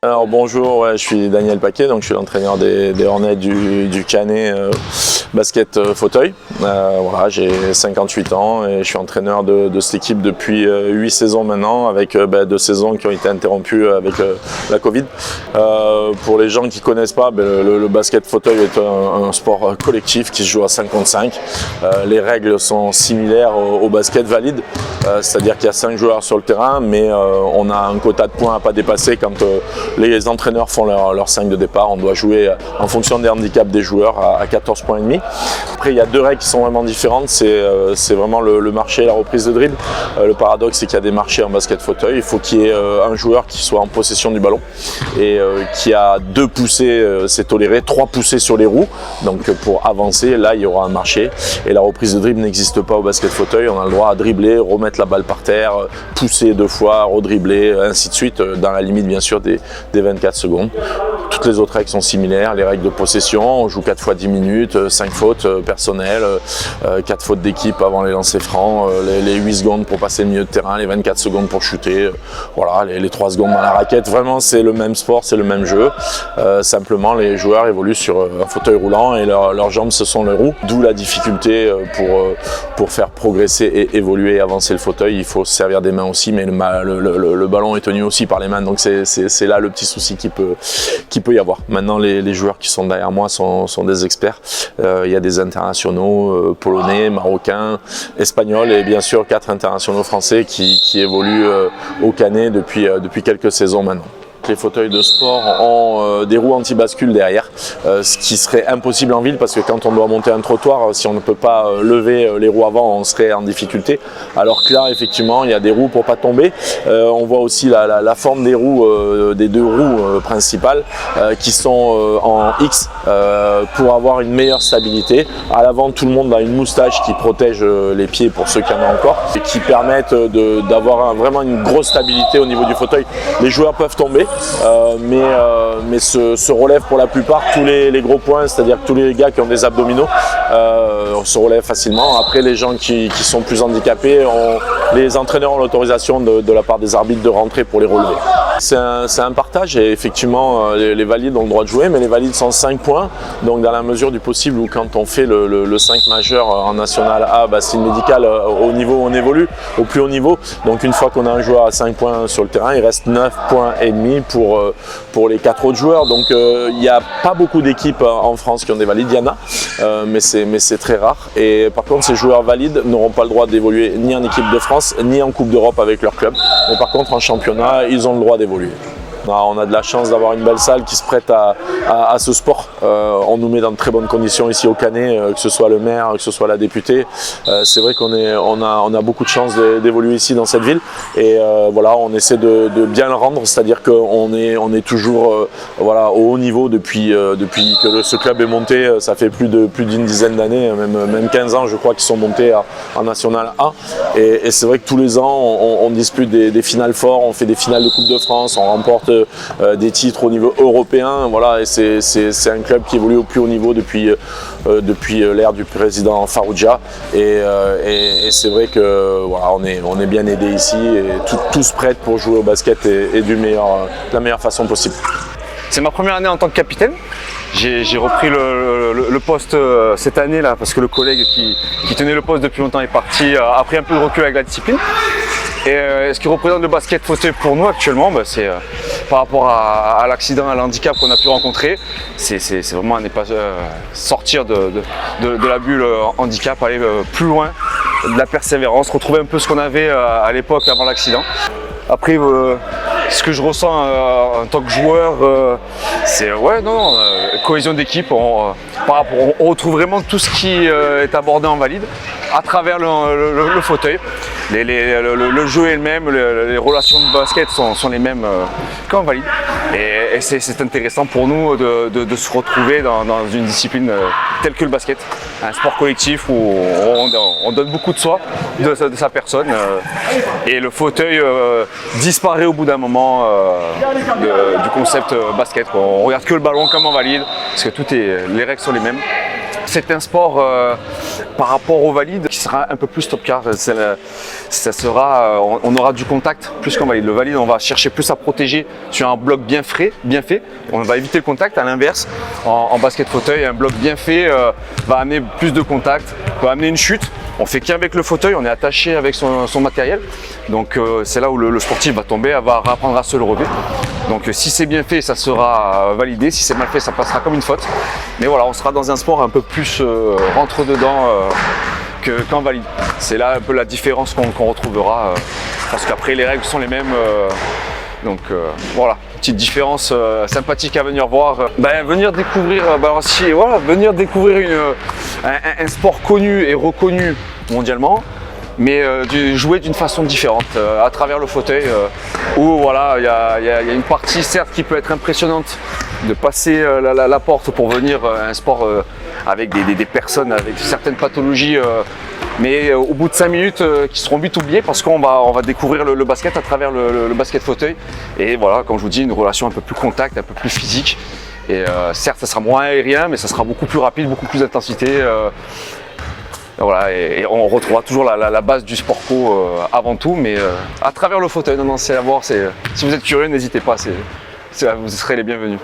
Alors bonjour, ouais, je suis Daniel Paquet, donc je suis l'entraîneur des Hornets du Canet basket fauteuil. Voilà, j'ai 58 ans et je suis entraîneur de cette équipe depuis 8 saisons maintenant, avec 2 saisons qui ont été interrompues avec la Covid. Pour les gens qui ne connaissent pas, le basket fauteuil est un sport collectif qui se joue à 5 contre 5. Les règles sont similaires au basket valide, c'est-à-dire qu'il y a 5 joueurs sur le terrain, mais on a un quota de points à ne pas dépasser quand les entraîneurs font leur 5 de départ. On doit jouer en fonction des handicaps des joueurs à 14 points et demi. Après, il y a 2 règles qui sont vraiment différentes, c'est vraiment le marché et la reprise de dribble. Le paradoxe, c'est qu'il y a des marchés en basket fauteuil. Il faut qu'il y ait un joueur qui soit en possession du ballon et qui a 2 poussées, c'est toléré, 3 poussées sur les roues. Donc pour avancer, là, il y aura un marché. Et la reprise de dribble n'existe pas au basket fauteuil. On a le droit à dribbler, remettre la balle par terre, pousser 2 fois, redribbler, ainsi de suite, dans la limite bien sûr des 24 secondes. Toutes les autres règles sont similaires, les règles de possession, on joue 4 fois 10 minutes, 5 fautes personnelles, 4 fautes d'équipe avant les lancers francs, les 8 secondes pour passer le milieu de terrain, les 24 secondes pour shooter, voilà, les 3 secondes dans la raquette. Vraiment, c'est le même sport, c'est le même jeu. Simplement, les joueurs évoluent sur un fauteuil roulant et leurs jambes, ce sont les roues. D'où la difficulté pour faire progresser et évoluer et avancer le fauteuil. Il faut se servir des mains aussi, mais le ballon est tenu aussi par les mains. Donc c'est là le petit souci qui peut y avoir. Maintenant, les joueurs qui sont derrière moi sont des experts. Il y a des internationaux polonais, marocains, espagnols et bien sûr 4 internationaux français qui évoluent au Canet depuis quelques saisons maintenant. Les fauteuils de sport ont des roues anti-bascule derrière, ce qui serait impossible en ville parce que quand on doit monter un trottoir, si on ne peut pas lever les roues avant, on serait en difficulté. Alors que là, effectivement, il y a des roues pour pas tomber. On voit aussi la forme des roues, des 2 roues principales qui sont en X pour avoir une meilleure stabilité. À l'avant, tout le monde a une moustache qui protège les pieds pour ceux qui en ont encore et qui permettent d'avoir vraiment une grosse stabilité au niveau du fauteuil. Les joueurs peuvent tomber. Mais se relèvent pour la plupart tous les gros points, c'est-à-dire que tous les gars qui ont des abdominaux se relèvent facilement. Après, les gens qui sont plus handicapés, les entraîneurs ont l'autorisation de la part des arbitres de rentrer pour les relever. C'est un partage et effectivement les valides ont le droit de jouer, mais les valides sont 5 points. Donc dans la mesure du possible, ou quand on fait le 5 majeur en national A, c'est médical au niveau où on évolue, au plus haut niveau. Donc une fois qu'on a un joueur à 5 points sur le terrain, il reste 9 points et demi pour les 4 autres joueurs. Donc il n'y a pas beaucoup d'équipes en France qui ont des valides, il y en a, mais c'est très rare. Et par contre, ces joueurs valides n'auront pas le droit d'évoluer ni en équipe de France, ni en Coupe d'Europe avec leur club. Mais par contre, en championnat, ils ont le droit d'évoluer. On a de la chance d'avoir une belle salle qui se prête à ce sport. On nous met dans de très bonnes conditions ici au Canet, que ce soit le maire, que ce soit la députée. C'est vrai qu'on a beaucoup de chance d'évoluer ici dans cette ville. Et voilà, on essaie de bien le rendre, c'est-à-dire qu'on est toujours voilà, au haut niveau depuis que ce club est monté. Ça fait plus d'une dizaine d'années, même 15 ans je crois qu'ils sont montés en National A. Et c'est vrai que tous les ans on dispute des finales forts, on fait des finales de Coupe de France, on remporte des titres au niveau européen, voilà, et c'est un club qui évolue au plus haut niveau depuis l'ère du président Farouja, et c'est vrai que voilà, on est bien aidé ici et tous prêts pour jouer au basket et de la meilleure façon possible. C'est ma première année en tant que capitaine. J'ai repris le poste cette année là parce que le collègue qui tenait le poste depuis longtemps est parti, a pris un peu de recul avec la discipline. Et ce qui représente le basket fauteuil pour nous actuellement, c'est par rapport à l'accident, à l'handicap qu'on a pu rencontrer, c'est vraiment sortir de la bulle handicap, aller plus loin, de la persévérance, retrouver un peu ce qu'on avait à l'époque avant l'accident. Après, ce que je ressens en tant que joueur, c'est cohésion d'équipe. On retrouve vraiment tout ce qui est abordé en valide à travers le fauteuil. Le jeu est le même, les relations de basket sont les mêmes qu'en valide. Et c'est intéressant pour nous de se retrouver dans une discipline telle que le basket. Un sport collectif où on donne beaucoup de soi, de sa personne. Et le fauteuil disparaît au bout d'un moment du concept basket. On regarde que le ballon comme en valide, parce que les règles sont les mêmes. C'est un sport par rapport au valide qui sera un peu plus top car. Ça sera, on aura du contact plus qu'en valide. Le valide, on va chercher plus à protéger sur un bloc bien frais, bien fait. On va éviter le contact. À l'inverse, en basket fauteuil, un bloc bien fait va amener plus de contact, va amener une chute. On fait qu'avec le fauteuil, on est attaché avec son matériel. Donc c'est là où le sportif va tomber, va apprendre à se le relever. Donc si c'est bien fait, ça sera validé. Si c'est mal fait, ça passera comme une faute. Mais voilà, on sera dans un sport un peu plus rentre dedans qu'en valide. C'est là un peu la différence qu'on retrouvera. Parce qu'après, les règles sont les mêmes. Donc voilà, petite différence sympathique à venir voir. Venir découvrir, venir découvrir un sport connu et reconnu mondialement, mais jouer d'une façon différente, à travers le fauteuil, où voilà, il y a une partie certes qui peut être impressionnante de passer la porte pour venir un sport avec des personnes avec certaines pathologies. Mais au bout de 5 minutes qui seront vite oubliées parce qu'on va découvrir le basket à travers le basket fauteuil. Et voilà, comme je vous dis, une relation un peu plus contact, un peu plus physique. Et certes, ça sera moins aérien, mais ça sera beaucoup plus rapide, beaucoup plus d'intensité. Voilà, et on retrouvera toujours la base du sport co avant tout, mais à travers le fauteuil. Non, c'est à voir. Si vous êtes curieux, n'hésitez pas, vous serez les bienvenus.